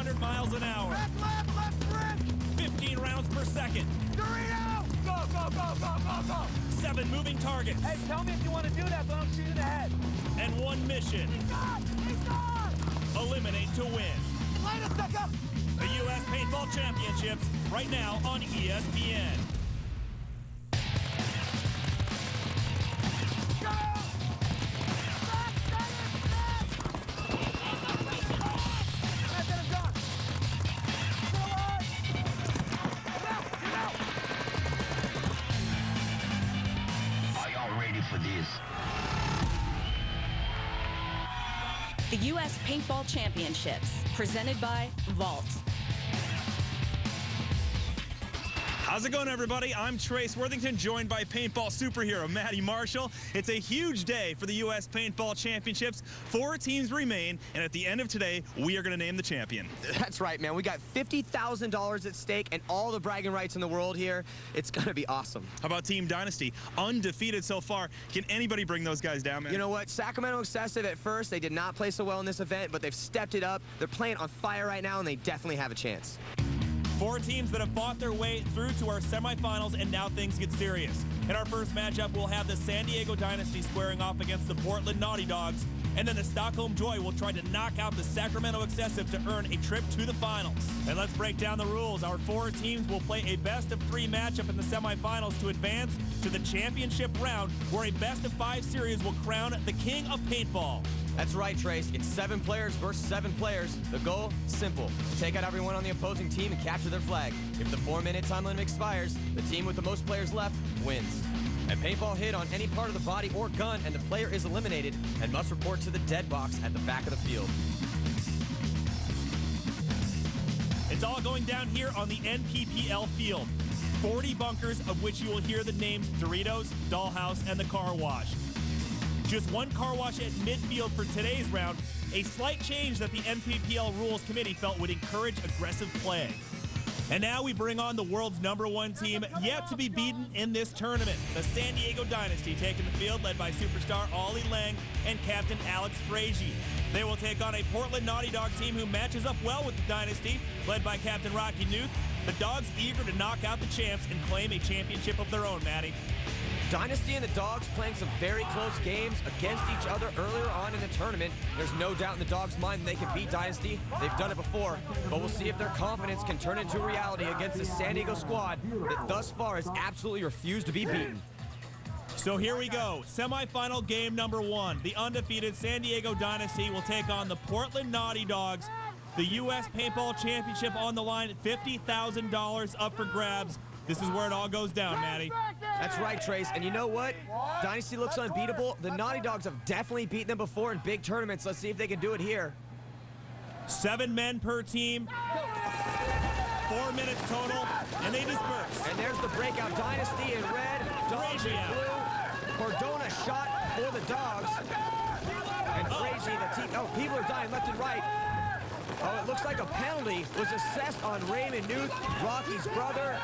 200 miles an hour. Left, 15 rounds per second. Dorito! Go! 7 moving targets. Hey, tell me if you want to do that, but I'm shooting in the head. And 1 mission. He's gone! Eliminate to win. Wait a second! The U.S. Paintball Championships, right now on ESPN. For this. The U.S. Paintball Championships, presented by Vault. How's it going, everybody? I'm Trace Worthington, joined by paintball superhero Matty Marshall. It's a huge day for the U.S. Paintball Championships. 4 teams remain, and at the end of today, we are going to name the champion. That's right, man. We got $50,000 at stake and all the bragging rights in the world here. It's going to be awesome. How about Team Dynasty? Undefeated so far. Can anybody bring those guys down, man? You know what? Sacramento Excessive at first, they did not play so well in this event, but they've stepped it up. They're playing on fire right now, and they definitely have a chance. 4 teams that have fought their way through to our semifinals, and now things get serious. In our first matchup, we'll have the San Diego Dynasty squaring off against the Portland Naughty Dogs, and then the Stockholm Joy will try to knock out the Sacramento Excessive to earn a trip to the finals. And let's break down the rules. Our 4 teams will play a best-of-3 matchup in the semifinals to advance to the championship round, where a best-of-5 series will crown the king of paintball. That's right, Trace. It's 7 players versus 7 players. The goal, simple. Take out everyone on the opposing team and capture their flag. If the 4-minute time limit expires, the team with the most players left wins. A paintball hit on any part of the body or gun and the player is eliminated and must report to the dead box at the back of the field. It's all going down here on the NPPL field. 40 bunkers, of which you will hear the names Doritos, Dollhouse, and the Car Wash. Just 1 car wash at midfield for today's round, a slight change that the NPPL Rules Committee felt would encourage aggressive play. And now we bring on the world's #1 team, yet to be beaten in this tournament, the San Diego Dynasty, taking the field, led by superstar Ollie Lang and Captain Alex Frazier. They will take on a Portland Naughty Dog team who matches up well with the Dynasty, led by Captain Rocky Newth. The Dogs eager to knock out the champs and claim a championship of their own, Matty. Dynasty and the Dogs playing some very close games against each other earlier on in the tournament. There's no doubt in the Dogs' mind that they can beat Dynasty. They've done it before, but we'll see if their confidence can turn into reality against the San Diego squad that thus far has absolutely refused to be beaten. So here we go. Semifinal game #1. The undefeated San Diego Dynasty will take on the Portland Naughty Dogs. The U.S. Paintball Championship on the line, $50,000 up for grabs. This is where it all goes down, Matty. That's right, Trace. And you know what? Dynasty looks unbeatable. The Naughty Dogs have definitely beaten them before in big tournaments. Let's see if they can do it here. 7 men per team. 4 minutes total, and they disperse. And there's the breakout. Dynasty in red, Dogs in blue. Cordona shot for the Dogs. And Frazier, the team. Oh, people are dying left and right. Oh, it looks like a penalty was assessed on Raymond Newth, Rocky's brother.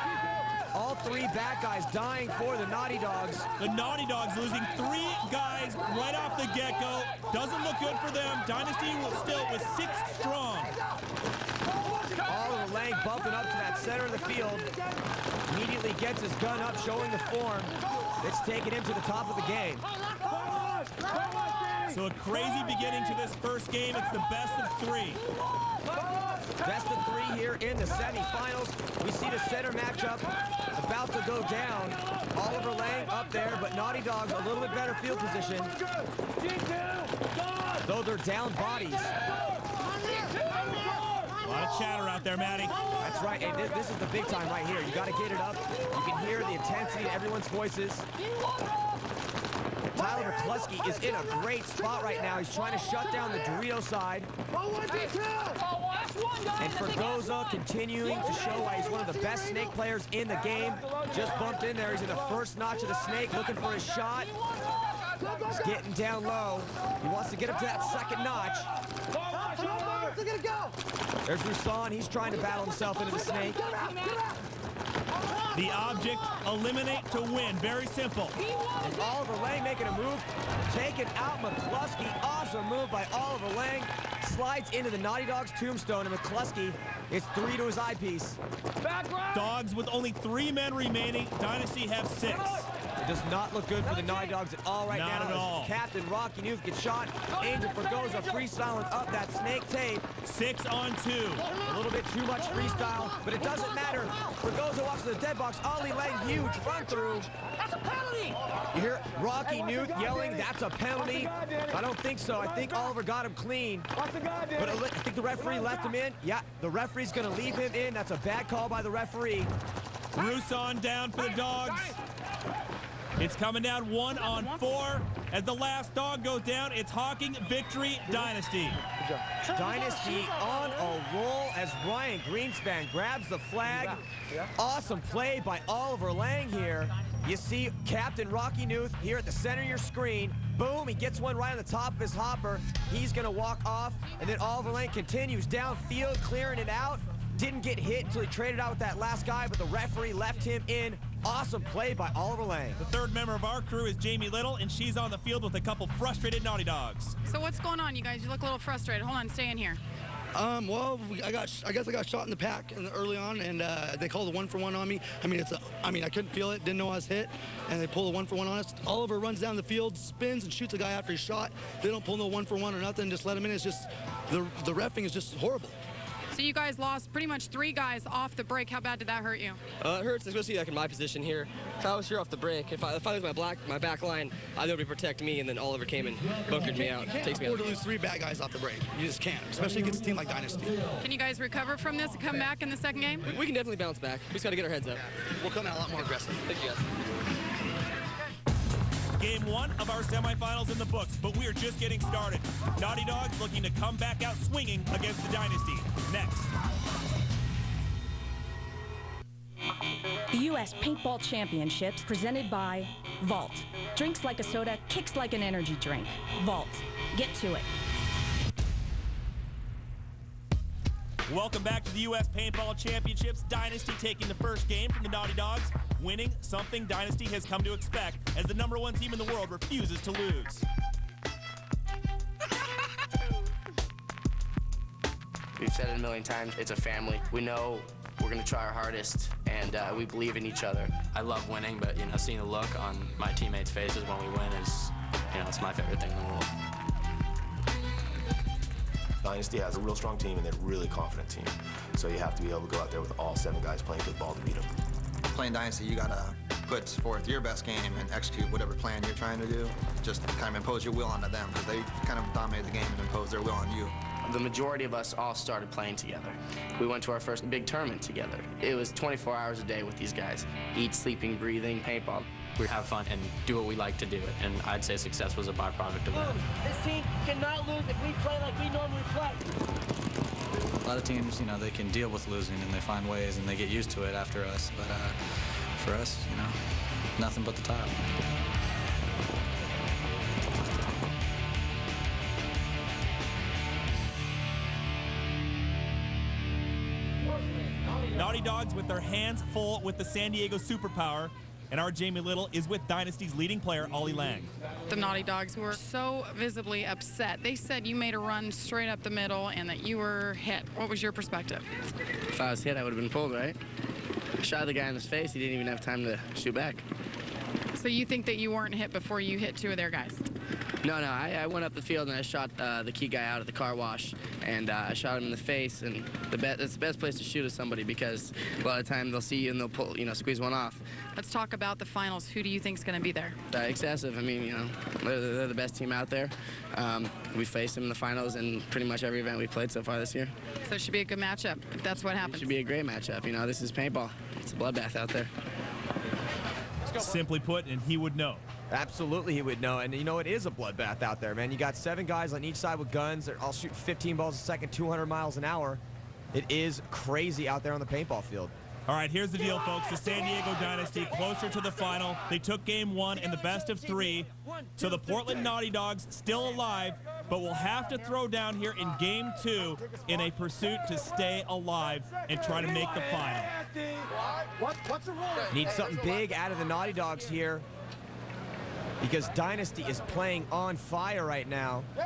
All 3 bad guys dying for the Naughty Dogs. The Naughty Dogs losing 3 guys right off the get-go. Doesn't look good for them. Dynasty will still with 6 strong. Oliver Lang bumping up to that center of the field. Immediately gets his gun up, showing the form. It's taken him to the top of the game. So a crazy beginning to this first game. It's the best of 3. Best of 3 here in the semifinals. We see the center matchup about to go down. Oliver Lang up there, but Naughty Dogs a little bit better field position. Though they're down bodies. A lot of chatter out there, Matty. That's right, and this is the big time right here. You got to get it up. You can hear the intensity in everyone's voices. Tyler McCluskey is in a great spot right now. He's trying to shut down the Dorito side. And Fergoza continuing to show why he's one of the best snake players in the game. Just bumped in there. He's in the first notch of the snake, looking for his shot. He's getting down low. He wants to get up to that second notch. There's Roussan. He's trying to battle himself into the snake. The object, eliminate to win. Very simple. And Oliver Lang making a move, taking out McCluskey. Awesome move by Oliver Lang. Slides into the Naughty Dogs tombstone, and McCluskey is 3 to his eyepiece. Dogs with only 3 men remaining. Dynasty have 6. It does not look good for the Naughty Dogs at all right now. Not at all. Captain Rocky Newth gets shot. Angel Fregosa freestyling up that snake tape. 6 on 2. A little bit too much freestyle, but it doesn't matter. Fregosa walks to the dead box. Ollie Lang, huge run through. That's a penalty! You hear Rocky Newth yelling, that's a penalty. I don't think so. I think Oliver got him clean. But I think the referee left him in. Yeah, the referee's going to leave him in. That's a bad call by the referee. Rousson down for the Dogs. It's coming down 1 on 4. As the last dog goes down, it's Hawking victory, Dynasty. Dynasty on a roll as Ryan Greenspan grabs the flag. Awesome play by Oliver Lang here. You see Captain Rocky Newth here at the center of your screen. Boom, he gets one right on the top of his hopper. He's going to walk off, and then Oliver Lang continues downfield, clearing it out. Didn't get hit until he traded out with that last guy, but the referee left him in. Awesome play by Oliver Lang. The third member of our crew is Jamie Little, and she's on the field with a couple frustrated Naughty Dogs. So what's going on, you guys? You look a little frustrated. Hold on, stay in here. Well, I guess I got shot in the pack early on, and they called a 1-for-1 on me. I couldn't feel it, didn't know I was hit, and they pulled a 1-for-1 on us. Oliver runs down the field, spins, and shoots a guy after he's shot. They don't pull no 1-for-1 or nothing, just let him in. It's just the reffing is just horrible. So you guys lost pretty much 3 guys off the break. How bad did that hurt you? It hurts, especially like in my position here. If I was here off the break, if I lose my back line, I know to protect me, and then Oliver came and bunkered me out. You can't Takes me afford out. to lose 3 bad guys off the break. You just can't, especially against a team like Dynasty. Can you guys recover from this and come back in the second game? We can definitely bounce back. We just got to get our heads up. We'll come out a lot more aggressive. Thank you, guys. Game 1 of our semifinals in the books, but we are just getting started. Naughty Dogs looking to come back out swinging against the Dynasty. Next. The U.S. Paintball Championships presented by Vault. Drinks like a soda, kicks like an energy drink. Vault. Get to it. Welcome back to the U.S. Paintball Championships. Dynasty taking the first game from the Naughty Dogs, winning something Dynasty has come to expect as the #1 team in the world refuses to lose. We've said it a million times, it's a family. We know we're going to try our hardest, and we believe in each other. I love winning, but, seeing the look on my teammates' faces when we win is, it's my favorite thing in the world. Dynasty has a real strong team, and they're a really confident team. So you have to be able to go out there with all 7 guys playing good ball to beat them. Playing Dynasty, you got to put forth your best game and execute whatever plan you're trying to do. Just kind of impose your will onto them, because they kind of dominate the game and impose their will on you. The majority of us all started playing together. We went to our first big tournament together. It was 24 hours a day with these guys. Eat, sleeping, breathing, paintball. We have fun and do what we like to do, and I'd say success was a byproduct of that. This team cannot lose if we play like we normally play. A lot of teams, they can deal with losing and they find ways and they get used to it after us. But for us, nothing but the top. Naughty Dogs with their hands full with the San Diego superpower, and our Jamie Little is with Dynasty's leading player, Ollie Lang. The Naughty Dogs were so visibly upset. They said you made a run straight up the middle and that you were hit. What was your perspective? If I was hit, I would have been pulled, right? I shot the guy in his face. He didn't even have time to shoot back. So you think that you weren't hit before you hit 2 of their guys? No, I went up the field and I shot the key guy out at the car wash, and I shot him in the face. And that's the best place to shoot is somebody, because a lot of time they'll see you and they'll pull, squeeze one off. Let's talk about the finals. Who do you think is going to be there? Excessive. I mean, they're the best team out there. We faced them in the finals in pretty much every event we played so far this year. So it should be a good matchup if that's what happens. It should be a great matchup. This is paintball. It's a bloodbath out there. Simply put, and he would know. Absolutely, he would know. And it is a bloodbath out there, man. You got 7 guys on each side with guns. They're all shooting 15 balls a second, 200 miles an hour. It is crazy out there on the paintball field. All right, here's the deal, folks. The San Diego Dynasty closer to the final. They took game 1 in the best of 3. So the Portland Naughty Dogs still alive. but will have to throw down here in Game 2 in a pursuit to stay alive and try to make the final. Need something big out of the Naughty Dogs here, because Dynasty is playing on fire right now. You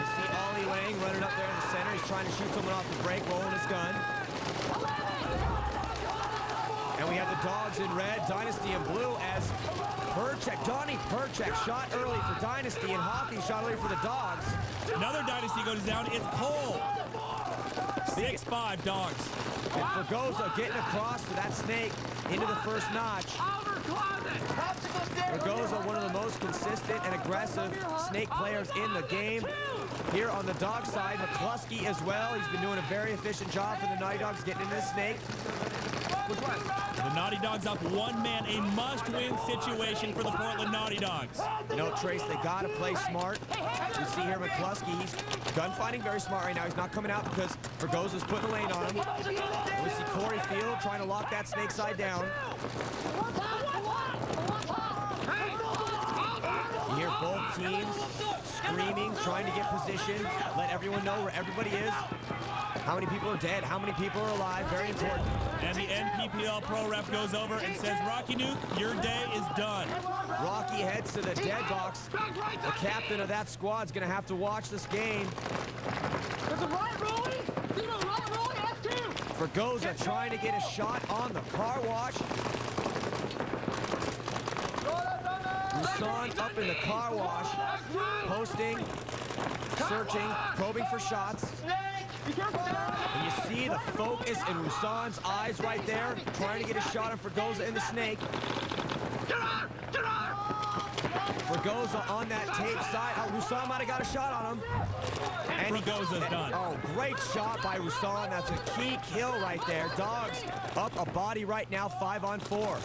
see Ollie Lang running up there in the center. He's trying to shoot someone off the break, rolling his gun. And we have the Dogs in red, Dynasty in blue, as Donnie Perchek shot early for Dynasty, and Hawkins shot early for the Dogs. Another Dynasty goes down. It's Cole. 6-5 Dogs. And Fregoso getting across to that snake into the first notch. Fregoso, one of the most consistent and aggressive snake players in the game. Here on the dog side, McCluskey as well. He's been doing a very efficient job for the Naughty Dogs getting into the snake. The Naughty Dogs up one man, a must-win situation for the Portland Naughty Dogs. You know, Trace, they got to play smart. You see here McCluskey, he's gunfighting very smart right now. He's not coming out because Fregoso's putting a lane on him. And we see Corey Field trying to lock that snake side down. You hear both teams screaming, trying to get position, let everyone know where everybody is. How many people are dead? How many people are alive? Very important. And the NPPL Pro Ref goes over and says, Rocky Nuke, your day is done. Rocky heads to the dead box. The captain of that squad's going to have to watch this game. Fregoso trying to get a shot on the car wash. Roussan up in the car wash, posting, searching, probing for shots. And you see the focus in Roussan's eyes right there, trying to get a shot on Fregoso in the snake. Fregoso on that tape side. Oh, Roussan might have got a shot on him. And Fregoso's done. Oh, great shot by Roussan. That's a key kill right there. Dogs up a body right now, 5-on-4.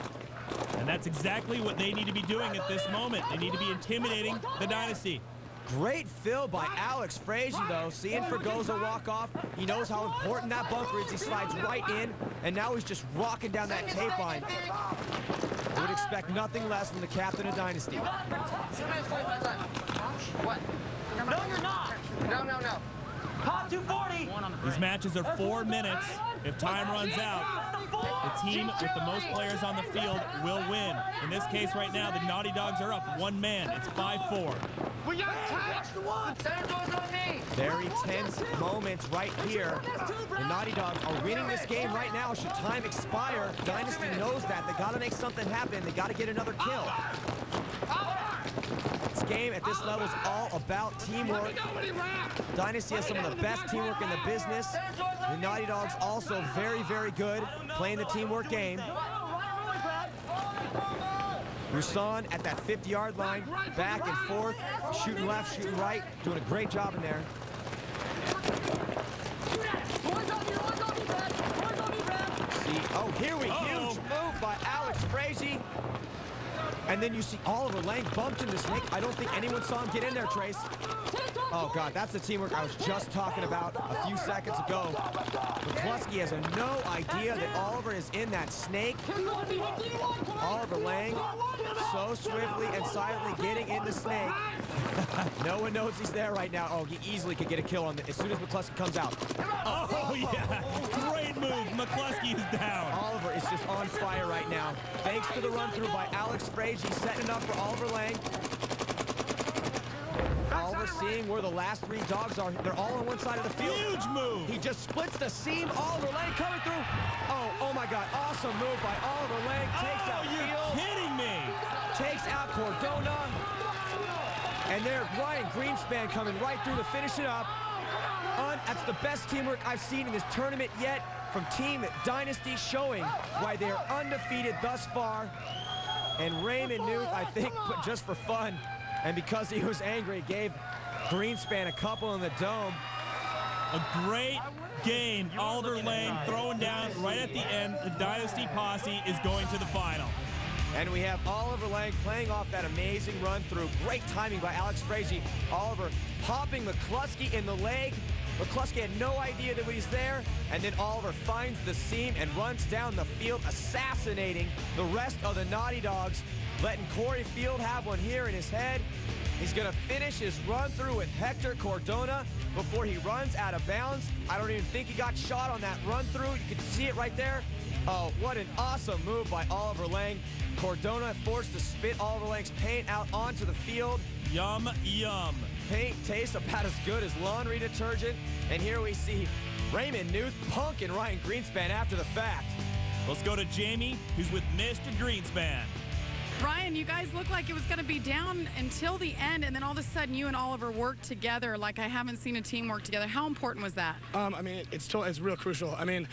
And that's exactly what they need to be doing at this moment. They need to be intimidating the Dynasty. Great fill by Alex Frazee, though. Seeing Fregoso walk off, he knows how important that bunker is. He slides right in, and now he's just rocking down that tape line. I would expect nothing less from the captain of Dynasty. What? No, you're not. No. Hot 240. These matches are 4 minutes. If time runs out, the team with the most players on the field will win. In this case right now, the Naughty Dogs are up one man. It's 5-4. We got Very tense moments right here. The Naughty Dogs are winning this game right now. Should time expire, Dynasty knows that. They got to make something happen. They got to get another kill. This game at this level is all about teamwork. Dynasty has some of the best teamwork in the business. The Naughty Dogs also very, very good playing the teamwork game. Roussan at that 50-yard line, back and forth, shooting left, shooting right, doing a great job in there. See, oh, here we go. Huge move by Alex Frazee. And then you see Oliver Lang bumped into Snake. I don't think anyone saw him get in there, Trace. Oh, God, that's the teamwork I was just talking about a few seconds ago. McCluskey has no idea that Oliver is in that snake. Oliver Lang so swiftly and silently getting in the snake. No one knows he's there right now. Oh, he easily could get a kill on it as soon as McCluskey comes out. Oh, yeah. Great move. McCluskey is down. Oliver is just on fire right now. Thanks to the run-through by Alex Frazee, setting it up for Oliver Lang. Oliver seeing where the last 3 dogs are. They're all on one side of the field. Huge move. He just splits the seam. Oliver Lang coming through. Oh my God. Awesome move by Oliver Lang. Takes out Field. You're kidding me. Takes out Cordona. And there's Ryan Greenspan coming right through to finish it up. That's the best teamwork I've seen in this tournament yet from Team Dynasty, showing why they are undefeated thus far. And Raymond Newth, I think, just for fun, and because he was angry, gave Greenspan a couple in the dome. A great game. Oliver Lang throwing down right at the end. The Dynasty posse is going to the final. And we have Oliver Lang playing off that amazing run through. Great timing by Alex Frazee. Oliver popping McCluskey in the leg. McCluskey had no idea that he's there. And then Oliver finds the seam and runs down the field, assassinating the rest of the Naughty Dogs. letting Corey Field have one here in his head. He's going to finish his run through with Hector Cardona before he runs out of bounds. I don't even think he got shot on that run through. You can see it right there. Oh, what an awesome move by Oliver Lang. Cardona forced to spit Oliver Lang's paint out onto the field. Yum, yum. Paint tastes about as good as laundry detergent. And here we see Raymond Newth punking Ryan Greenspan after the fact. Let's go to Jamie, who's with Mr. Greenspan. Ryan, you guys look like it was going to be down until the end, and then all of a sudden you and Oliver worked together like I haven't seen a team work together. How important was that? I mean, it's real crucial. I mean,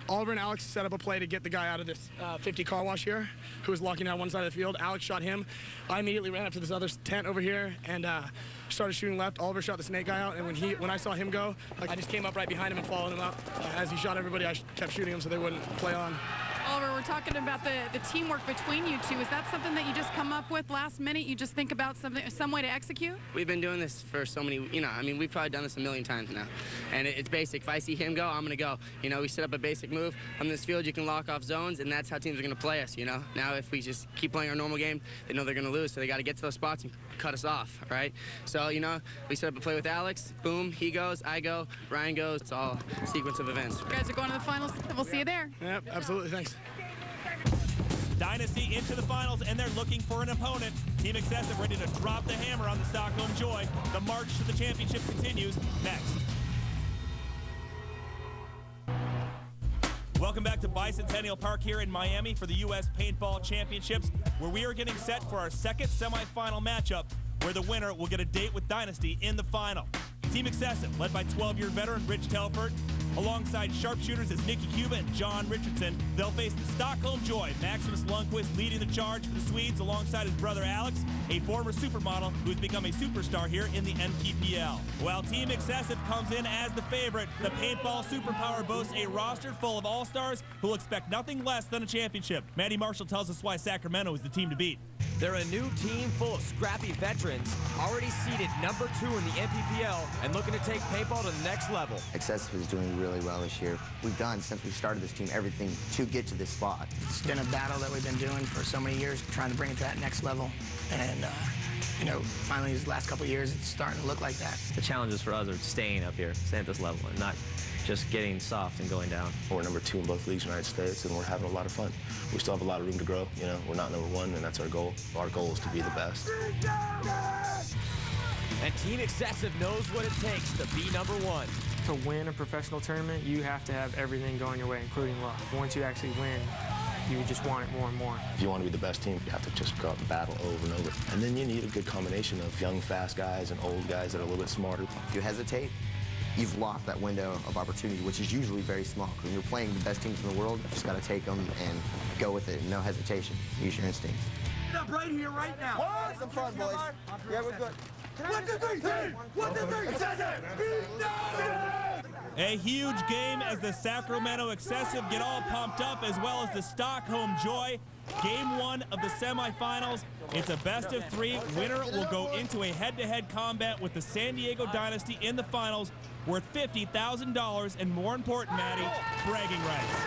Oliver and Alex set up a play to get the guy out of this 50 car wash here, who was locking down one side of the field. Alex shot him. I immediately ran up to this other tent over here and started shooting left. Oliver shot the snake guy out, and when I saw him go, I just came up right behind him and followed him up. As he shot everybody, I kept shooting him so they wouldn't play on. Oliver, we're talking about the teamwork between you two. Is that something that you just come up with last minute? You just think about some way to execute? We've been doing this for so many, I mean, we've probably done this a million times now. And it's basic. If I see him go, I'm going to go. We set up a basic move. On this field, you can lock off zones, and that's how teams are going to play us, Now, if we just keep playing our normal game, they know they're going to lose, so they got to get to those spots and cut us off, right? So, we set up a play with Alex. Boom, he goes, I go, Ryan goes. It's all a sequence of events. You guys are going to the finals. We'll see you there. Yep, absolutely. Thanks. Dynasty into the finals, and they're looking for an opponent. Team Excessive ready to drop the hammer on the Stockholm Joy. The march to the championship continues next. Welcome back to Bicentennial Park here in Miami for the U.S. Paintball Championships, where we are getting set for our second semifinal matchup, where the winner will get a date with Dynasty in the final. Team Excessive, led by 12-year veteran Rich Telford, alongside sharpshooters as Nicky Cuba and John Richardson. They'll face the Stockholm Joy, Maximus Lundqvist leading the charge for the Swedes alongside his brother Alex, a former supermodel who has become a superstar here in the NPPL. While Team Excessive comes in as the favorite, the Paintball Superpower boasts a roster full of all-stars who will expect nothing less than a championship. Maddie Marshall tells us why Sacramento is the team to beat. They're a new team full of scrappy veterans, already seeded #2 in the NPPL and looking to take paintball to the next level. Excessive is doing really well this year. We've done, since we started this team, everything to get to this spot. It's been a battle that we've been doing for so many years, trying to bring it to that next level. And, finally, these last couple of years, it's starting to look like that. The challenges for us are staying up here, staying at this level, and not just getting soft and going down. We're #2 in both leagues in the United States, and we're having a lot of fun. We still have a lot of room to grow. We're not #1, and that's our goal. Our goal is to be the best. And Team Excessive knows what it takes to be #1. To win a professional tournament, you have to have everything going your way, including luck. Once you actually win, you just want it more and more. If you want to be the best team, you have to just go out and battle over and over. And then you need a good combination of young, fast guys and old guys that are a little bit smarter. If you hesitate, you've lost that window of opportunity, which is usually very small. When you're playing the best teams in the world, you just got to take them and go with it, no hesitation. Use your instincts. Get up right here, right now. Have some fun, boys. Yeah, we're good. 1, 2, 3, team! 1, 2, 3, Excessive! A huge game as the Sacramento Excessive get all pumped up, as well as the Stockholm Joy. Game 1 of the semifinals. It's a best-of-3. Winner will go into a head-to-head combat with the San Diego Dynasty in the finals, worth $50,000, and more important, Maddie, bragging rights.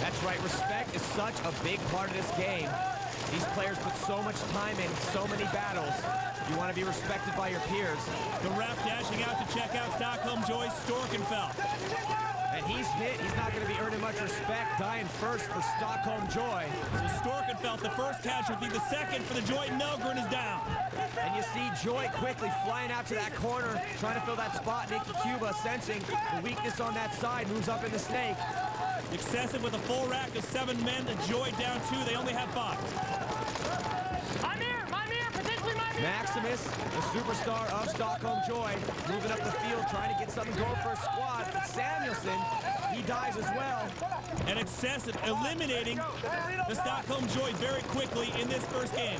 That's right. Respect is such a big part of this game. These players put so much time in so many battles. You want to be respected by your peers. The ref dashing out to check out Stockholm Joy's Storkenfeld. And he's hit. He's not going to be earning much respect. Dying first for Stockholm Joy. So Storkenfeld, the first casualty. The second for the Joy. Melgren is down. And you see Joy quickly flying out to that corner, trying to fill that spot. Nicky Cuba, sensing the weakness on that side, moves up in the snake. Excessive with a full rack of 7 men. The Joy down 2. They only have 5. Maximus, the superstar of Stockholm Joy, moving up the field, trying to get something going for a squad. But Samuelson, he dies as well. And Excessive eliminating the Stockholm Joy very quickly in this first game.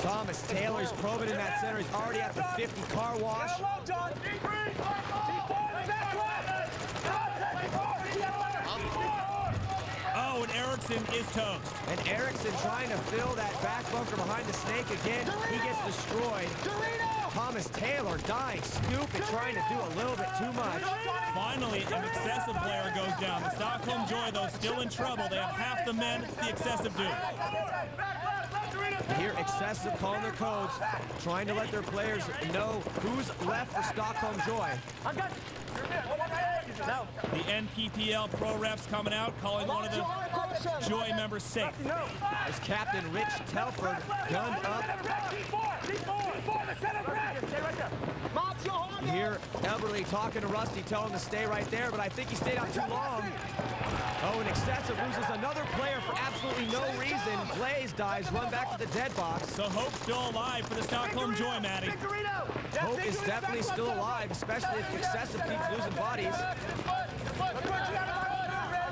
Thomas Taylor's probing in that center. He's already at the 50 car wash. Oh, and Erickson is toast. And Erickson trying to fill that back bunker behind the snake again. He gets destroyed. Thomas Taylor dying, stupid, trying to do a little bit too much. Finally, an Excessive player goes down. The Stockholm Joy, though, still in trouble. They have half the men the Excessive do. Here, Excessive calling their codes, trying to let their players know who's left for Stockholm Joy. The NPPL pro refs coming out, calling one of the Joy members safe. As Captain Rich Telford gunned up. You hear Eberly talking to Rusty, telling him to stay right there, but I think he stayed out too long. Oh, and Excessive loses another player for absolutely no reason. Blaze dies, run back to the dead box. So Hope's still alive for the Stockholm Joy, Maddie. Hope is definitely still alive, especially if Excessive keeps losing bodies.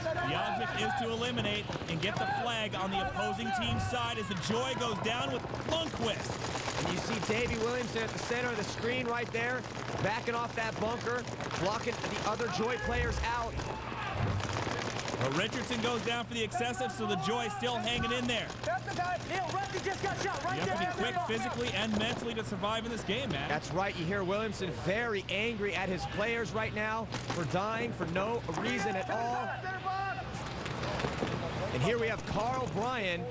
The object is to eliminate and get the flag on the opposing team's side as the Joy goes down with Lundqvist. And you see Davey Williamson at the center of the screen right there, backing off that bunker, blocking the other Joy players out. Well, Richardson goes down for the Excessive, so the Joy still hanging in there. You have to be quick physically and mentally to survive in this game, man. That's right. You hear Williamson very angry at his players right now for dying for no reason at all. And here we have Carl Bryan,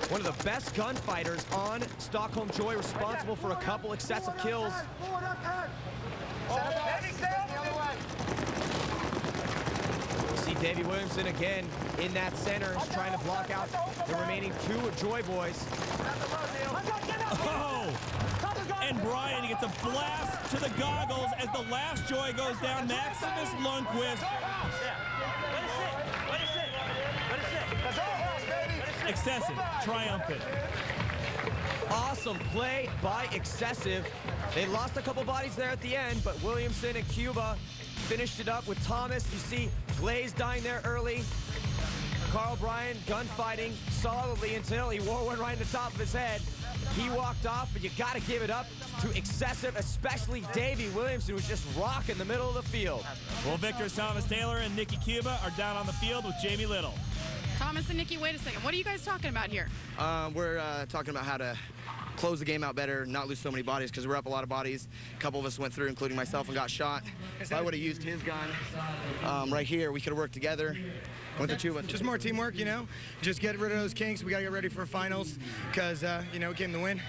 one of the best gunfighters on Stockholm Joy, responsible for a couple excessive kills. You see Davey Williamson again in that center, trying to block out the remaining two Joy boys. Oh! And Bryan gets a blast to the goggles as the last Joy goes down. Maximus Lundqvist. Excessive, triumphant. Awesome play by Excessive. They lost a couple bodies there at the end, but Williamson and Cuba finished it up with Thomas. You see Blaze dying there early. Carl Bryan gunfighting solidly until he wore one right in the top of his head. He walked off, but you got to give it up to Excessive, especially Davey Williamson, who's just rocking the middle of the field. Well, Victor's Thomas Taylor and Nikki Cuba are down on the field with Jamie Little. Thomas and Nikki, wait a second. What are you guys talking about here? We're talking about how to close the game out better, not lose so many bodies, because we're up a lot of bodies. A couple of us went through, including myself, and got shot. If I would have used his gun right here, we could have worked together. Just more teamwork, you know. Just get rid of those kinks. We got to get ready for finals because, you know, we came to win.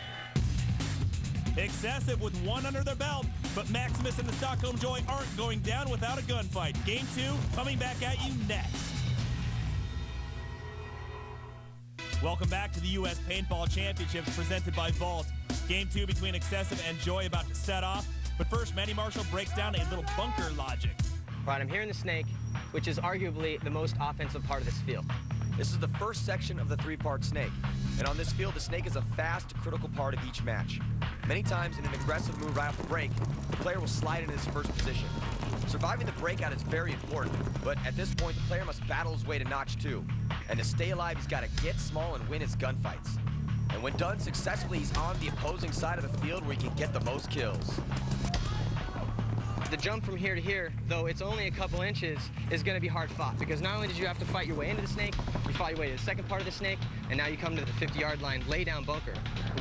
Excessive with one under their belt, but Maximus and the Stockholm Joy aren't going down without a gunfight. Game 2 coming back at you next. Welcome back to the U.S. Paintball Championships presented by Vault. Game 2 between Excessive and Joy about to set off. But first, Manny Marshall breaks down a little bunker logic. Right, I'm here in the snake, which is arguably the most offensive part of this field. This is the first section of the three-part snake. And on this field, the snake is a fast, critical part of each match. Many times in an aggressive move right off the break, the player will slide in his first position. Surviving the breakout is very important, but at this point, the player must battle his way to notch 2. And to stay alive, he's got to get small and win his gunfights. And when done successfully, he's on the opposing side of the field where he can get the most kills. The jump from here to here, though it's only a couple inches, is going to be hard fought, because not only did you have to fight your way into the snake, you fought your way to the second part of the snake, and now you come to the 50-yard line, lay down bunker.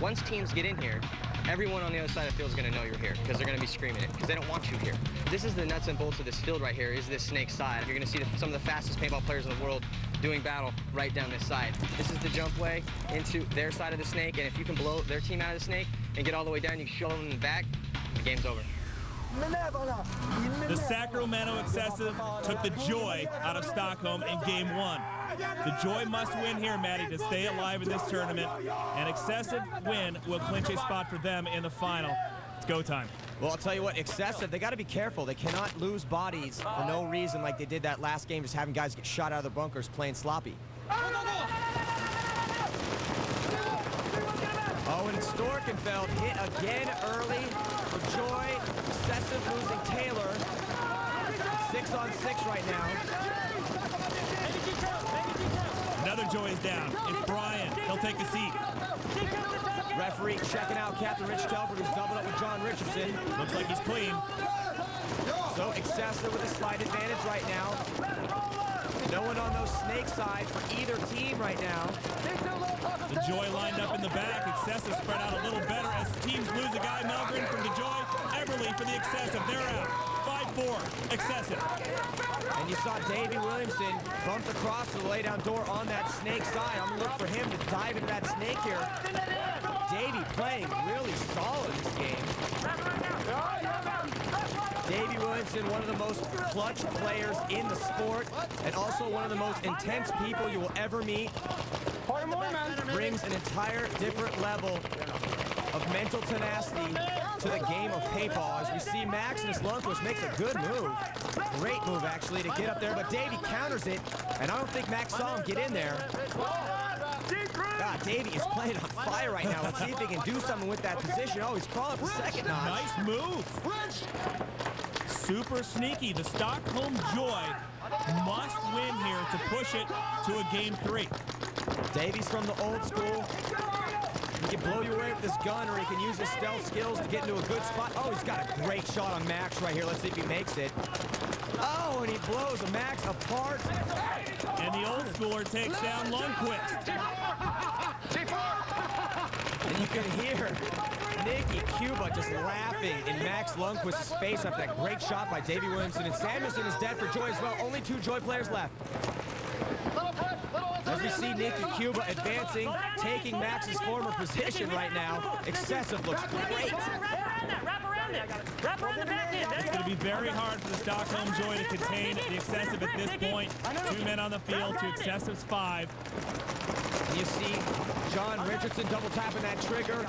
Once teams get in here, everyone on the other side of the field is going to know you're here, because they're going to be screaming it, because they don't want you here. This is the nuts and bolts of this field right here, is this snake side. You're going to see some of the fastest paintball players in the world doing battle right down this side. This is the jump way into their side of the snake, and if you can blow their team out of the snake and get all the way down, you can shove them in the back, the game's over. The Sacramento Excessive took the Joy out of Stockholm in Game 1. The Joy must win here, Maddie, to stay alive in this tournament. An Excessive win will clinch a spot for them in the final. It's go time. Well, I'll tell you what, Excessive, they got to be careful. They cannot lose bodies for no reason like they did that last game, just having guys get shot out of their bunkers playing sloppy. Oh, and Storkenfeld hit again early for Joy. Excessive losing Taylor. 6-on-6 right now. Another Joy is down. It's Bryan. He'll take a seat. Referee checking out Captain Rich Telford, who's doubled up with John Richardson. Looks like he's clean. So Excessive with a slight advantage right now. No one on those snake side for either team right now. The Joy lined up in the back. Excessive spread out a little better as teams lose a guy. Melgren from the Joy. Eberly for the Excessive. They're out. 5-4. Excessive. And And you saw Davey Williamson bumped across to the laydown door on that snake side. I'm going to look for him to dive into that snake here. Davey playing really solid this game. Davey Williamson, one of the most clutch players in the sport, and also one of the most intense people you will ever meet. Brings an entire different level of mental tenacity to the game of paintball. As we see Maximus Lundqvist makes a good move. Great move, actually, to get up there, but Davey counters it, and I don't think Max saw him get in there. God, Davey is playing on fire right now. Let's see if he can do something with that position. Oh, he's crawling for second notch. Nice move. Super sneaky. The Stockholm Joy must win here to push it to a game 3. Davey's from the old school. He can blow you away with this gun, or he can use his stealth skills to get into a good spot. Oh, he's got a great shot on Max right here. Let's see if he makes it. Oh, and he blows Max apart. And the old schooler takes down Lundqvist. And you can hear Nicky Cuba just laughing in Max Lundqvist's face after that great shot by Davey Williamson. And Samuelson is dead for Joy as well. Only 2 Joy players left. As we see Nicky Cuba advancing, taking Max's former position right now. Excessive looks great. It's going to be very hard for the Stockholm Joy to contain the Excessive at this point. 2 men on the field to Excessive's 5. You see John Richardson double tapping that trigger,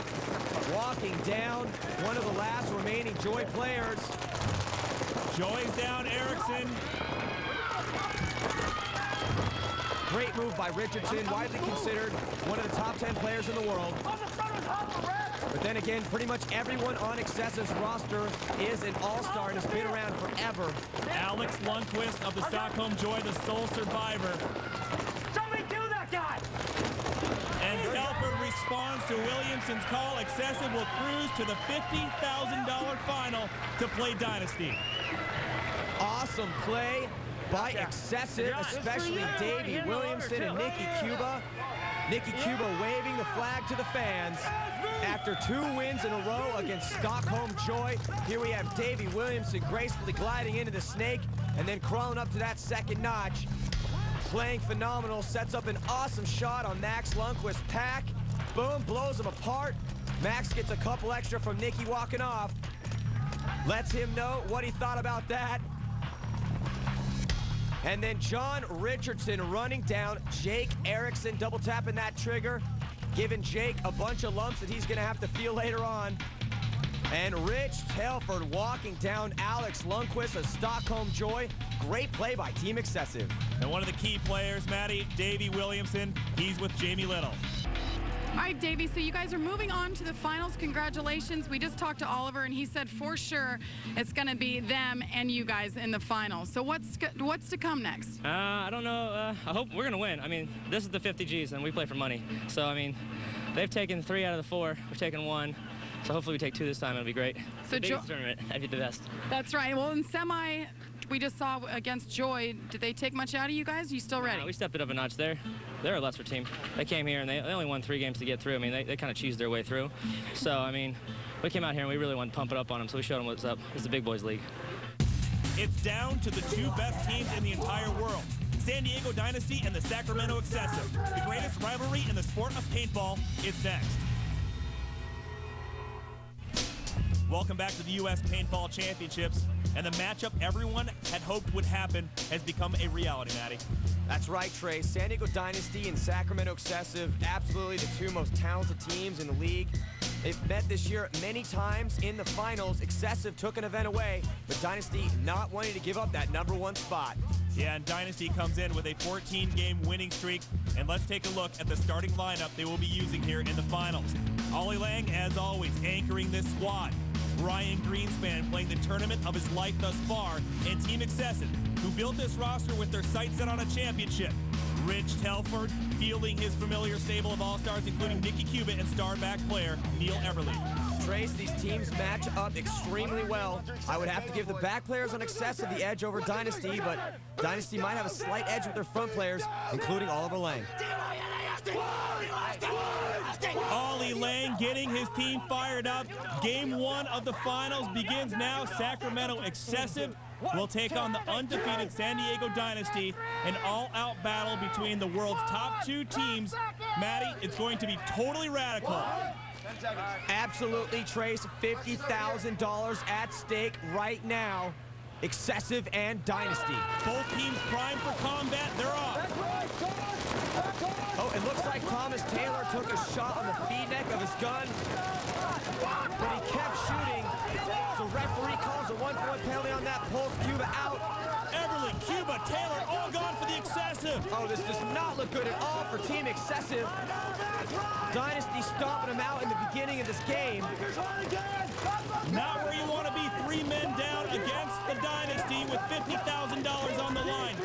walking down one of the last remaining Joy players. Joy's down, Erickson. Great move by Richardson, widely considered one of the top 10 players in the world. But then again, pretty much everyone on Excessive's roster is an all-star and has been around forever. Alex Lundqvist of the Stockholm Joy, the sole survivor. Somebody do that guy! And Telford responds to Williamson's call. Excessive will cruise to the $50,000 final to play Dynasty. Awesome play by Excessive, especially Davey Williamson and Nicky Cuba. Nicky Cuba waving the flag to the fans. After 2 wins in a row against Stockholm Joy, here we have Davey Williamson gracefully gliding into the snake and then crawling up to that second notch. Playing phenomenal, sets up an awesome shot on Max Lundqvist's pack. Boom, blows him apart. Max gets a couple extra from Nicky walking off. Lets him know what he thought about that. And then John Richardson running down Jake Erickson, double tapping that trigger, giving Jake a bunch of lumps that he's going to have to feel later on. And Rich Telford walking down Alex Lundqvist of Stockholm Joy. Great play by Team Excessive. And one of the key players, Maddie, Davey Williamson, he's with Jamie Little. All right, Davey, so you guys are moving on to the finals. Congratulations. We just talked to Oliver, and he said for sure it's going to be them and you guys in the finals. So what's to come next? I don't know. I hope we're going to win. I mean, this is the 50 Gs, and we play for money. So, I mean, they've taken 3 out of the 4. We've taken 1. So hopefully we take 2 this time. It'll be great. So the biggest tournament. I'd be the best. That's right. Well, in semi, we just saw against Joy. Did they take much out of you guys? Are you still ready? We stepped it up a notch there. They're a lesser team. They came here and they only won 3 games to get through. I mean, they kind of cheesed their way through. So, I mean, we came out here and we really wanted to pump it up on them, so we showed them what's up. It's the big boys league. It's down to the 2 best teams in the entire world. San Diego Dynasty and the Sacramento Excessive. The greatest rivalry in the sport of paintball is next. Welcome back to the U.S. Paintball Championships. And the matchup everyone had hoped would happen has become a reality, Maddie. That's right, Trey. San Diego Dynasty and Sacramento Excessive, absolutely the 2 most talented teams in the league. They've met this year many times in the finals. Excessive took an event away, but Dynasty not wanting to give up that #1 spot. Yeah, and Dynasty comes in with a 14-game winning streak. And let's take a look at the starting lineup they will be using here in the finals. Ollie Lang, as always, anchoring this squad. Ryan Greenspan playing the tournament of his life thus far, and Team Excessive, who built this roster with their sights set on a championship. Rich Telford fielding his familiar stable of all-stars, including Nicky Cuba and star-back player Neil Everly. Trace, these teams match up extremely well. I would have to give the back players on Excessive the edge over Dynasty, but Dynasty might have a slight edge with their front players, including Oliver Lang. Ollie Lang getting his team fired up. Game 1 of the finals begins now. Sacramento Excessive will take on the undefeated San Diego Dynasty. An all-out battle between the world's top 2 teams. Maddie, it's going to be totally radical. Absolutely, Trace. $50,000 at stake right now. Excessive and Dynasty. Both teams primed for combat. They're off. Oh, it looks like Thomas Taylor took a shot on the feed neck of his gun, but he kept shooting. So referee calls a 1-point penalty on that, pulls Cuba out. Everly, Cuba, Taylor, all gone for the Excessive. Oh, this does not look good at all for Team Excessive. Dynasty stomping him out in the beginning of this game. Not where you want to be. 3 men down against the Dynasty with $50,000 on the line.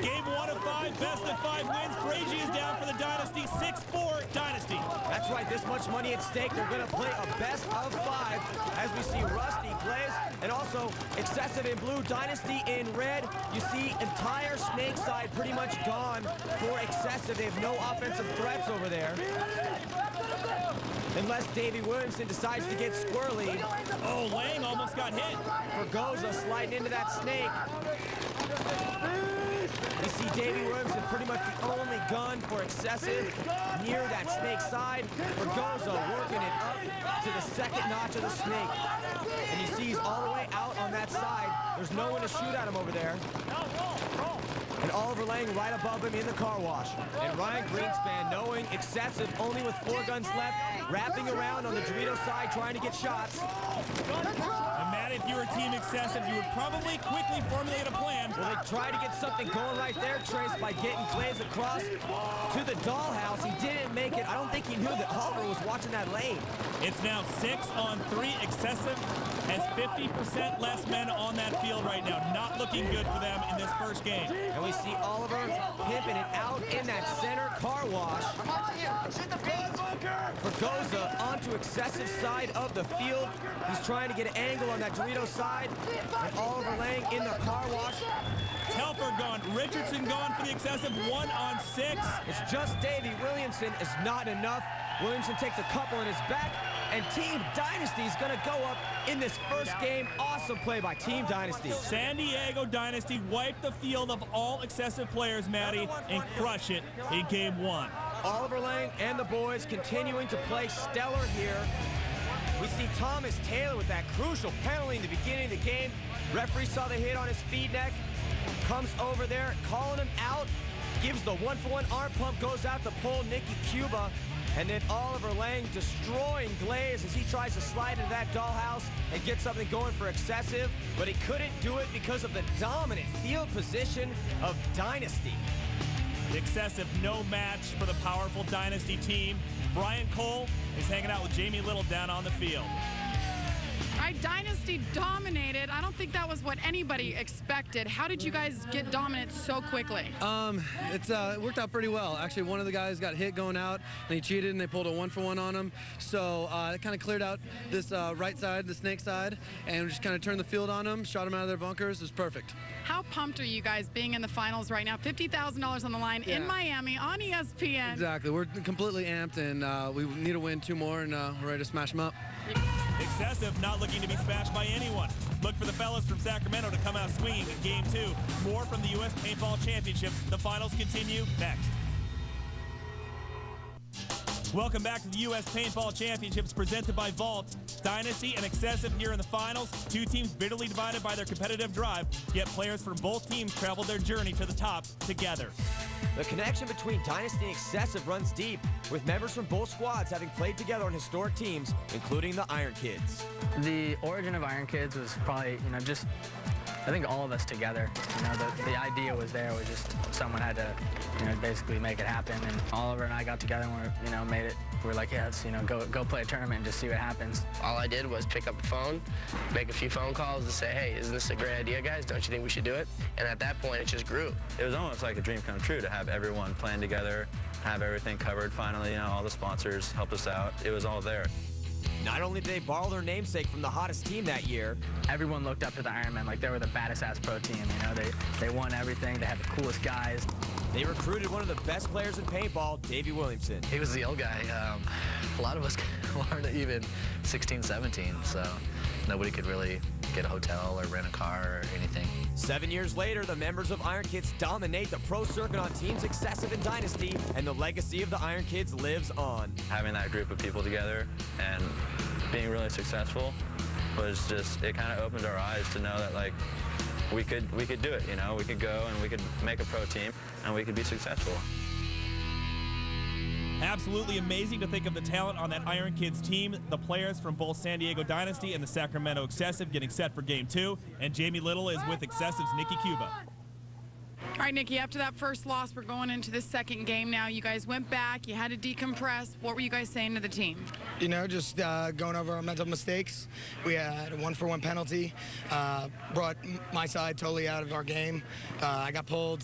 Game 1 of 5, best of 5 wins. Frazier is down for the Dynasty, 6-4 Dynasty. That's right, this much money at stake. They're going to play a best of 5 as we see Rusty, Glaze, and also Excessive in blue, Dynasty in red. You see entire snake side pretty much gone for Excessive. They have no offensive threats over there. Unless Davey Williamson decides to get squirrely. Oh, Lang almost got hit. Vergoza sliding into that snake. You see Davey Williamson pretty much the only gun for Excessive near that snake side. Vergoza working it up to the second notch of the snake. And you see he's all the way out on that side. There's no one to shoot at him over there. And Oliver Lang right above him in the car wash. And Ryan Greenspan, knowing Excessive only with 4 guns left, wrapping around on the Dorito side trying to get shots. And Matt, if you were Team Excessive, you would probably quickly formulate a plan. Well, they tried to get something going right there, Trace, by getting Glaze across to the dollhouse. He didn't make it. I don't think he knew that Oliver was watching that lane. It's now 6-on-3. Excessive has 50% less men on that field right now. Not looking good for them in this first game. And we see Oliver pimping it out in that center car wash. Vergoza onto Excessive side of the field. He's trying to get an angle on that Dorito side. And Oliver Lang in the car wash. Telfer gone. Richardson gone for the Excessive. 1-on-6. It's just Davey Williamson is not enough. Williamson takes a couple in his back. And Team Dynasty is going to go up in this first game. Awesome play by Team Dynasty. San Diego Dynasty wiped the field of all Excessive players, Maddie, and crush it in Game 1. Oliver Lang and the boys continuing to play stellar here. We see Thomas Taylor with that crucial penalty in the beginning of the game. Referee saw the hit on his feed neck, comes over there, calling him out, gives the 1-for-1 arm pump, goes out to pull Nicky Cuba. And then Oliver Lang destroying Glaze as he tries to slide into that dollhouse and get something going for Excessive, but he couldn't do it because of the dominant field position of Dynasty. Excessive, no match for the powerful Dynasty team. Brian Cole is hanging out with Jamie Little down on the field. All right, Dynasty dominated. I don't think that was what anybody expected. How did you guys get dominant so quickly? It worked out pretty well. Actually, one of the guys got hit going out, and he cheated, and they pulled a 1-for-1 on him. So it kind of cleared out this right side, the snake side, and we just kind of turned the field on them, shot them out of their bunkers. It was perfect. How pumped are you guys being in the finals right now? $50,000 on the line in Miami on ESPN. Exactly. We're completely amped, and we need to win 2 more, and we're ready to smash them up. Excessive, not looking to be smashed by anyone. Look for the fellas from Sacramento to come out swinging in Game 2. More from the U.S. Paintball Championships. The finals continue next. Welcome back to the U.S. Paintball Championships presented by Vault. Dynasty and Excessive here in the finals. 2 teams bitterly divided by their competitive drive, yet players from both teams traveled their journey to the top together. The connection between Dynasty and Excessive runs deep, with members from both squads having played together on historic teams, including the Iron Kids. The origin of Iron Kids was probably, just, I think all of us together. The idea was there. It was just someone had to, basically make it happen. And Oliver and I got together and made it. We're like, yeah, let's, go play a tournament and just see what happens. All I did was pick up the phone, make a few phone calls to say, hey, isn't this a great idea, guys? Don't you think we should do it? And at that point, it just grew. It was almost like a dream come true to have everyone playing together, have everything covered finally. All the sponsors helped us out. It was all there. Not only did they borrow their namesake from the hottest team that year, everyone looked up to the Ironmen like they were the baddest ass pro team. They won everything. They had the coolest guys. They recruited one of the best players in paintball, Davey Williamson. He was the old guy. A lot of us weren't even 16, 17, so nobody could really get a hotel or rent a car or anything. 7 years later, the members of Iron Kids dominate the pro circuit on Teams Excessive and Dynasty, and the legacy of the Iron Kids lives on. Having that group of people together and being really successful was just, it kind of opened our eyes to know that, like, we could do it, you know? We could go and we could make a pro team and we could be successful. Absolutely amazing to think of the talent on that Iron Kids team. The players from both San Diego Dynasty and the Sacramento Excessive getting set for Game 2. And Jamie Little is with Excessive's Nikki Cuba. All right, Nikki, after that first loss, we're going into the second game now. You guys went back. You had to decompress. What were you guys saying to the team? You know, just going over our mental mistakes. We had a 1-for-1 penalty. Brought my side totally out of our game. I got pulled.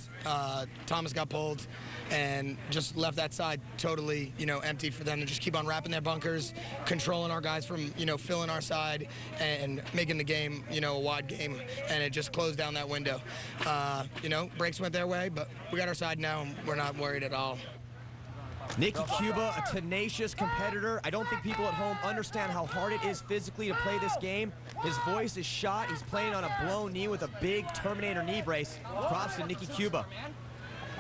Thomas got pulled. And just left that side totally, you know, empty for them to just keep on wrapping their bunkers, controlling our guys from, you know, filling our side and making the game, you know, a wide game. And it just closed down that window. You know, breaks went their way, but we got our side now, and we're not worried at all. Nikki Cuba, a tenacious competitor. I don't think people at home understand how hard it is physically to play this game. His voice is shot. He's playing on a blown knee with a big Terminator knee brace. Props to Nikki Cuba.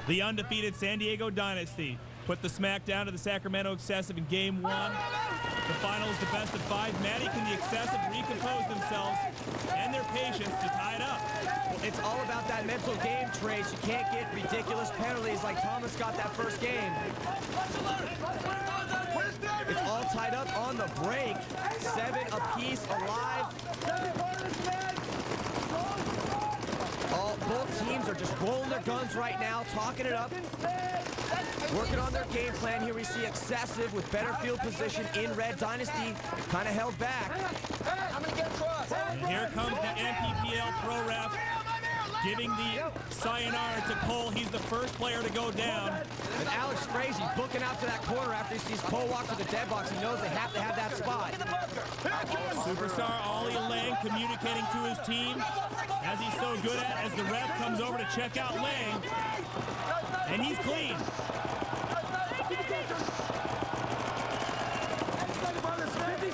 The undefeated San Diego Dynasty put the smack down to the Sacramento Excessive in Game 1. The final is the best of 5. Maddie, can the Excessive recompose themselves and their patience to tie it up? Well, it's all about that mental game, Trace. You can't get ridiculous penalties like Thomas got that first game. It's all tied up on the break. 7 apiece alive. Both teams are just rolling their guns right now, talking it up, working on their game plan. Here we see Excessive with better field position in red. Dynasty kind of held back. And here comes the NPPL Pro Ref giving the sayonara to Cole. He's the first player to go down. And Alex Frazee booking out to that corner after he sees Cole walk to the dead box. He knows they have to have that spot. Superstar Ollie Lang communicating to his team, as he's so good at, as the ref comes over to check out Lang. And he's clean.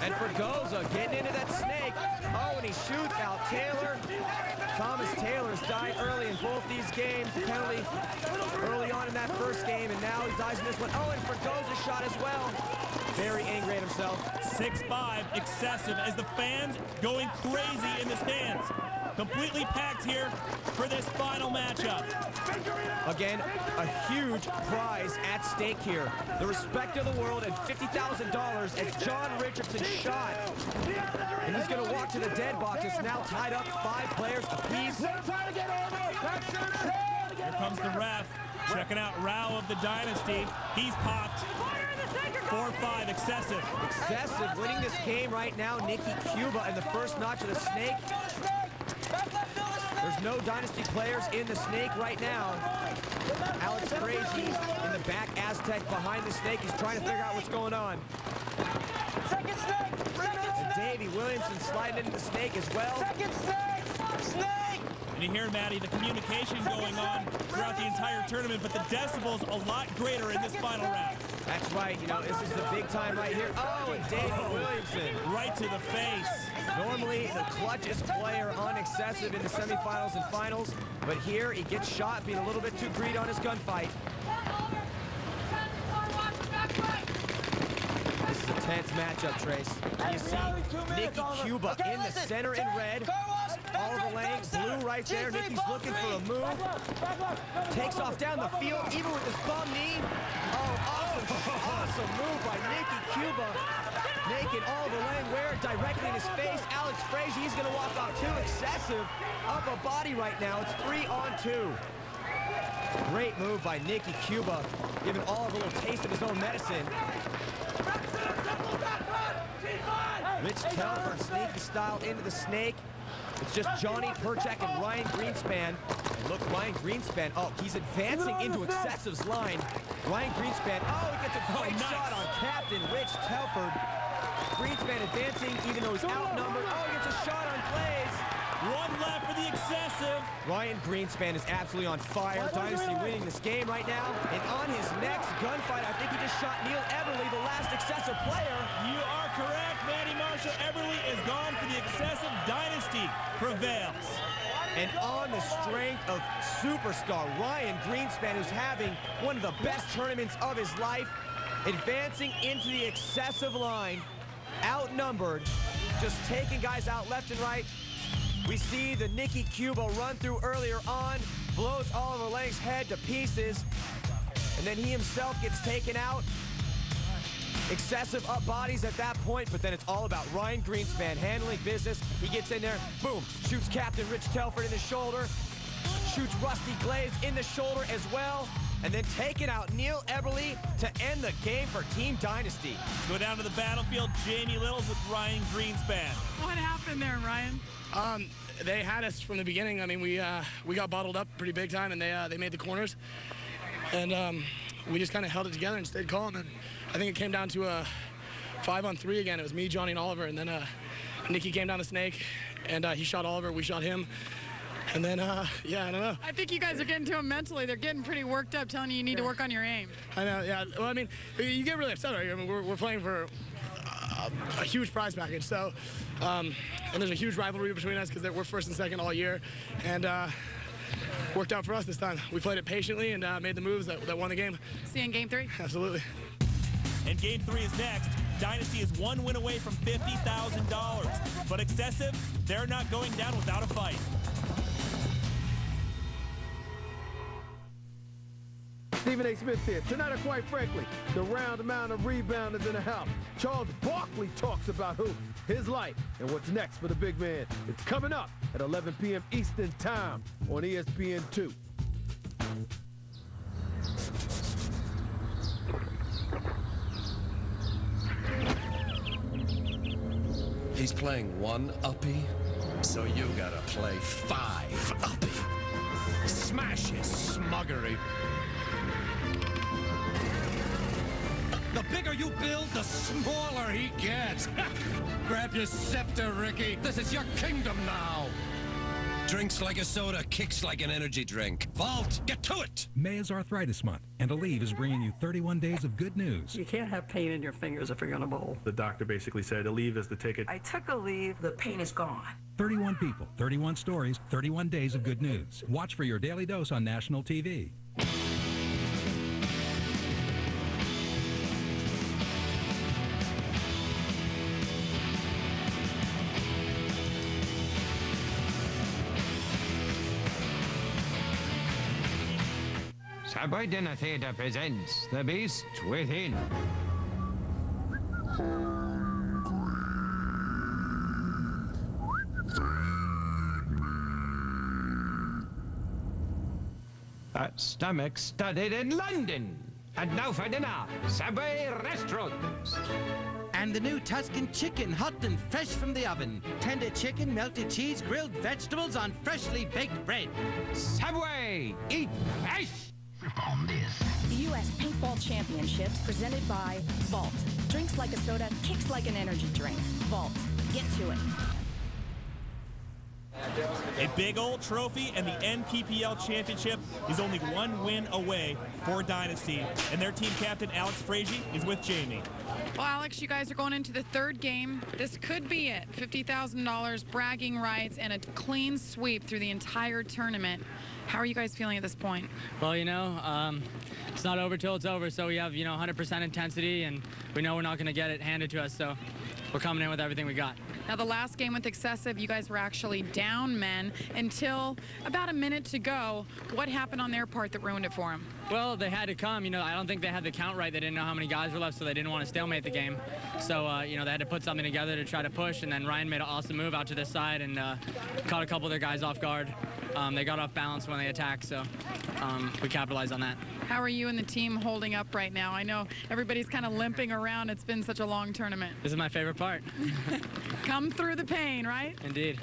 And Fregosa getting into that snake. Oh, and he shoots out Taylor. Thomas Taylor's died early in both these games. Penalty early on in that first game, and now he dies in this one. Oh, and Fregosa shot as well. Very angry at himself. 6-5 Excessive as the fans going crazy in the stands. Completely packed here for this final matchup. Again, a huge prize at stake here. The respect of the world and $50,000 as John Richardson shot. And he's going to walk to the dead box. It's now tied up 5 players apiece. Here comes the ref checking out Rao of the Dynasty. He's popped. 4-5 Excessive. Excessive winning this game right now. Nikki Cuba and the first notch of the snake. There's no Dynasty players in the snake right now. Alex Frazee in the back Aztec behind the snake. He's trying to figure out what's going on. And Davey Williamson sliding into the snake as well. And you hear, Maddie, the communication going on throughout the entire tournament, but the decibels a lot greater in this final round. That's right. You know, this is the big time right here. Oh, and Davey Williamson. Right to the face. Normally, the clutchest player on Excessive in the semifinals and finals, but here he gets shot, being a little bit too greedy on his gunfight. This is a tense matchup, Trace. You see Nikki Cuba in the center in red. Oliver Lang, blue right there. Nikki's looking for a move. Takes off down the field, even with his bum knee. Oh, awesome move by Nikki Cuba. Making Oliver Lang wear it directly in his face. Alex Frazee, he's going to walk off too. Excessive up a body right now. It's 3-on-2. Great move by Nikki Cuba, giving Oliver a little taste of his own medicine. Mitch Telford sneaky style into the snake. It's just Johnny Perchak and Ryan Greenspan. And look, Ryan Greenspan, oh, he's advancing into Excessive's line. Ryan Greenspan, oh, he gets a great shot on Captain Rich Telford. Greenspan advancing, even though he's outnumbered. Oh, he gets a shot on Blaze. One left for the excessive. Ryan Greenspan is absolutely on fire. Dynasty winning this game right now. And on his next gunfight, I think he just shot Neil Everly, the last excessive player. You are correct. Manny Marshall Everly is gone for the excessive. Dynasty prevails. And on the strength of superstar Ryan Greenspan, who's having one of the best tournaments of his life, advancing into the excessive line, outnumbered, just taking guys out left and right. We see the Nicky Cubo run through earlier on, blows Oliver Lang's head to pieces, and then he himself gets taken out. Excessive up bodies at that point, but then it's all about Ryan Greenspan handling business. He gets in there, boom, shoots Captain Rich Telford in the shoulder, shoots Rusty Glaze in the shoulder as well, and then taking out Neil Everly to end the game for Team Dynasty. Let's go down to the battlefield. Jamie Littles with Ryan Greenspan. What happened there, Ryan? They had us from the beginning. I mean, we got bottled up pretty big time, and they made the corners. And we just kind of held it together and stayed calm. And I think it came down to a 5-on-3 again. It was me, Johnny, and Oliver. And then Nicky came down the snake, and he shot Oliver. We shot him. And then, yeah, I don't know. I think you guys are getting to him mentally. They're getting pretty worked up, telling you need to work on your aim. I know, yeah. Well, I mean, you get really upset, right? I mean, we're playing for a huge prize package. So, and there's a huge rivalry between us because we're first and second all year. And worked out for us this time. We played it patiently and made the moves that won the game. See you in Game 3? Absolutely. And Game 3 is next. Dynasty is one win away from $50,000. But excessive, they're not going down without a fight. Stephen A. Smith here. Tonight, or quite frankly, the round amount of rebounders in the house. Charles Barkley talks about who, his life, and what's next for the big man. It's coming up at 11 p.m. Eastern Time on ESPN2. He's playing one uppy, so you gotta play 5 uppy. Smash his smuggery. The bigger you build, the smaller he gets. Grab your scepter, Ricky. This is your kingdom now. Drinks like a soda, kicks like an energy drink. Vault, get to it! May is Arthritis Month, and Aleve is bringing you 31 days of good news. You can't have pain in your fingers if you're going to bowl. The doctor basically said Aleve is the ticket. I took Aleve. The pain is gone. 31 people, 31 stories, 31 days of good news. Watch for your daily dose on national TV. Subway Dinner Theater presents The Beast Within. A stomach studied in London. And now for dinner, Subway restaurants. And the new Tuscan chicken, hot and fresh from the oven. Tender chicken, melted cheese, grilled vegetables on freshly baked bread. Subway, eat fresh! On this. The U.S. Paintball Championships presented by Vault. Drinks like a soda, kicks like an energy drink. Vault. Get to it. A big old trophy, and the NPPL Championship is only one win away for Dynasty. And their team captain, Alex Frazee, is with Jamie. Well, Alex, you guys are going into the third game. This could be it. $50,000, bragging rights, and a clean sweep through the entire tournament. How are you guys feeling at this point? Well, you know, it's not over till it's over, so we have, 100% intensity, and we know we're not going to get it handed to us, so we're coming in with everything we got. Now, the last game with excessive, you guys were actually down men until about a minute to go. What happened on their part that ruined it for them? Well, they had to come. I don't think they had the count right. They didn't know how many guys were left, so they didn't want to stalemate the game. So, they had to put something together to try to push, and then Ryan made an awesome move out to this side and caught a couple of their guys off guard. They got off balance when they attacked, so we capitalized on that. How are you and the team holding up right now? I know everybody's kind of limping around. It's been such a long tournament. This is my favorite part. Come through the pain, right? Indeed.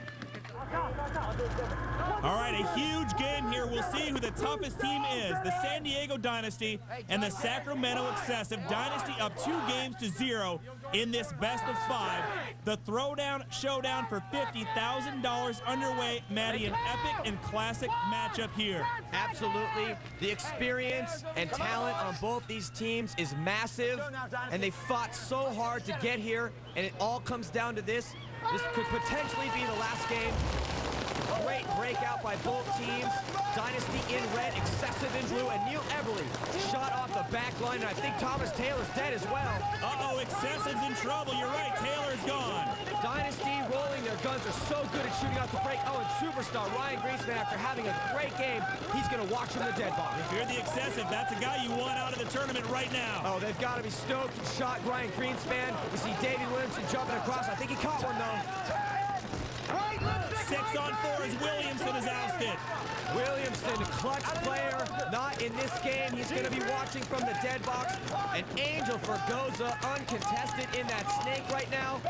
All right, a huge game here. We'll see who the toughest team is. The San Diego Dynasty and the Sacramento Excessive. Dynasty up 2-0 in this best of 5. The Throwdown Showdown for $50,000 underway. Maddie, an epic and classic matchup here. Absolutely. The experience and talent on both these teams is massive, and they fought so hard to get here, and it all comes down to this. This could potentially be the last game. Great breakout by both teams. Dynasty in red, Excessive in blue, and Neil Everly shot off the back line, and I think Thomas Taylor's dead as well. Uh-oh, Excessive's in trouble. You're right, Taylor's gone. Dynasty rolling their guns are so good at shooting out the break. Oh, and superstar Ryan Greenspan, after having a great game, he's going to watch from the dead box. If you're the Excessive, that's a guy you want out of the tournament right now. Oh, they've got to be stoked. Shot Ryan Greenspan. You see Davey Williamson jumping across. I think he caught one, though. 6 on 4 as Williamson is ousted. Williamson, clutch player, not in this game. He's going to be watching from the dead box. An Angel for Goza, uncontested in that snake right now.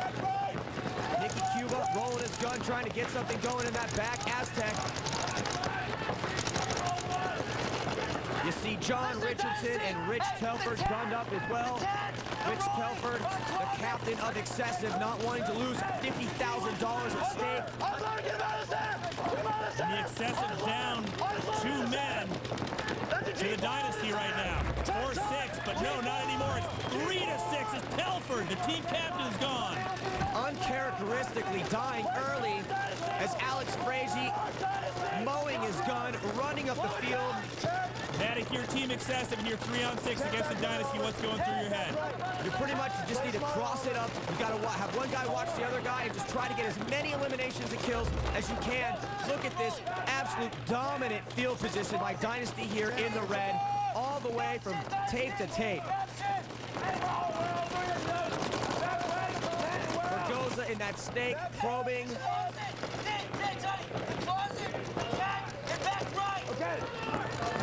Nicky Cuba rolling his gun, trying to get something going in that back Aztec. You see John Richardson and Rich Telford gunned up as well. Rich Telford, the captain of Excessive, not wanting to lose $50,000 at stake. And the Excessive down 2 men to the Dynasty right now. 4-6, but no, not anymore. It's 3-6 as Telford, the team captain, is gone. Uncharacteristically dying early as Alex Frazee mowing his gun, running up the field. Matt, if you're Team Excessive and you're 3-on-6 against the Dynasty, what's going through your head? You pretty much just need to cross it up. You got to have one guy watch the other guy and just try to get as many eliminations and kills as you can. Look at this absolute dominant field position by Dynasty here in the red, all the way from tape to tape. Bergoza in that snake, probing.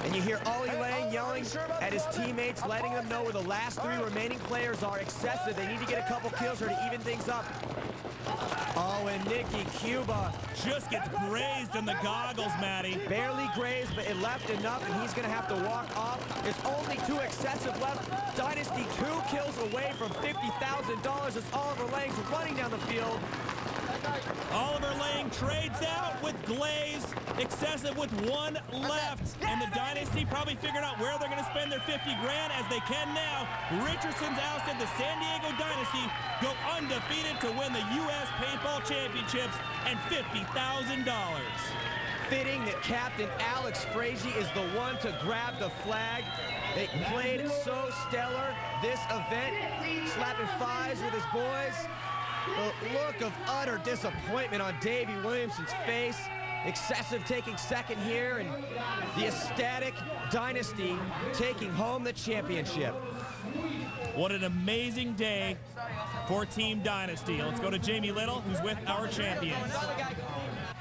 And you hear Ollie Lang yelling at his teammates, letting them know where the last 3 remaining players are. Excessive. They need to get a couple kills here to even things up. Oh, and Nicky Cuba just gets grazed in the goggles, Matty. Barely grazed, but it left enough, and he's going to have to walk off. There's only 2 Excessive left. Dynasty 2 kills away from $50,000 as Oliver Lang's running down the field. Oliver Lang trades out with Glaze. Excessive with 1 left. And the Dynasty probably figured out where they're going to spend their $50,000 as they can now. Richardson's ousted. The San Diego Dynasty go undefeated to win the U.S. Paintball Championships and $50,000. Fitting that Captain Alex Frazee is the one to grab the flag. They played so stellar this event, slapping 5s with his boys. The look of utter disappointment on Davey Williamson's face. Excessive taking second here, and the ecstatic Dynasty taking home the championship. What an amazing day for Team Dynasty. Let's go to Jamie Little, who's with our champions.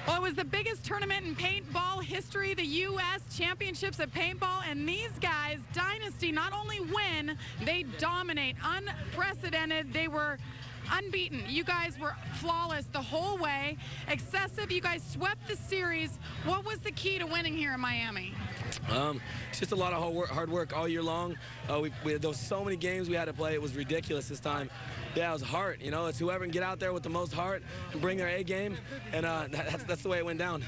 Well, it was the biggest tournament in paintball history, the U.S. Championships of Paintball, and these guys, Dynasty, not only win, they dominate. Unprecedented. They were unbeaten. You guys were flawless the whole way. Excessive, you guys swept the series. What was the key to winning here in Miami? It's just a lot of hard work all year long. There was so many games we had to play. It was ridiculous this time. Yeah, it was heart. You know, it's whoever can get out there with the most heart and bring their A game, and that's the way it went down.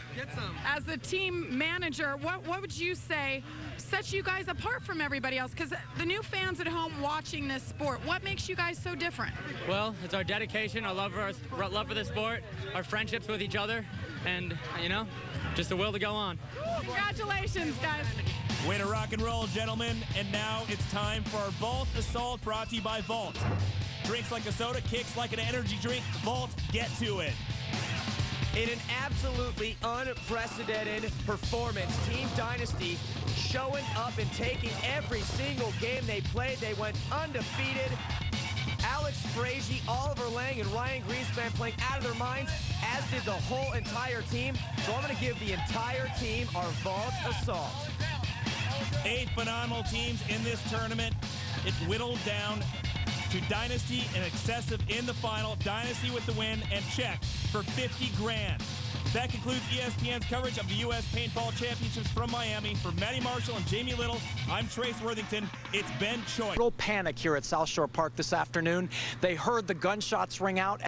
As the team manager, what would you say sets you guys apart from everybody else? Because the new fans at home watching this sport, what makes you guys so different? Well, it's our dedication, our love for the sport, our friendships with each other, and, you know, just the will to go on. Congratulations, guys. Way to rock and roll, gentlemen. And now it's time for our Vault Assault, brought to you by Vault. Drinks like a soda, kicks like an energy drink. Vault, get to it. In an absolutely unprecedented performance, Team Dynasty showing up and taking every single game they played. They went undefeated. Alex Frazee, Oliver Lang, and Ryan Greenspan playing out of their minds, as did the whole entire team. So I'm going to give the entire team our Vault Assault. 8 phenomenal teams in this tournament. It whittled down to Dynasty and Excessive in the final. Dynasty with the win, and check for $50,000. That concludes ESPN's coverage of the U.S. Paintball Championships from Miami. For Matty Marshall and Jamie Little, I'm Trace Worthington. It's Ben Choi. Total panic here at South Shore Park this afternoon. They heard the gunshots ring out.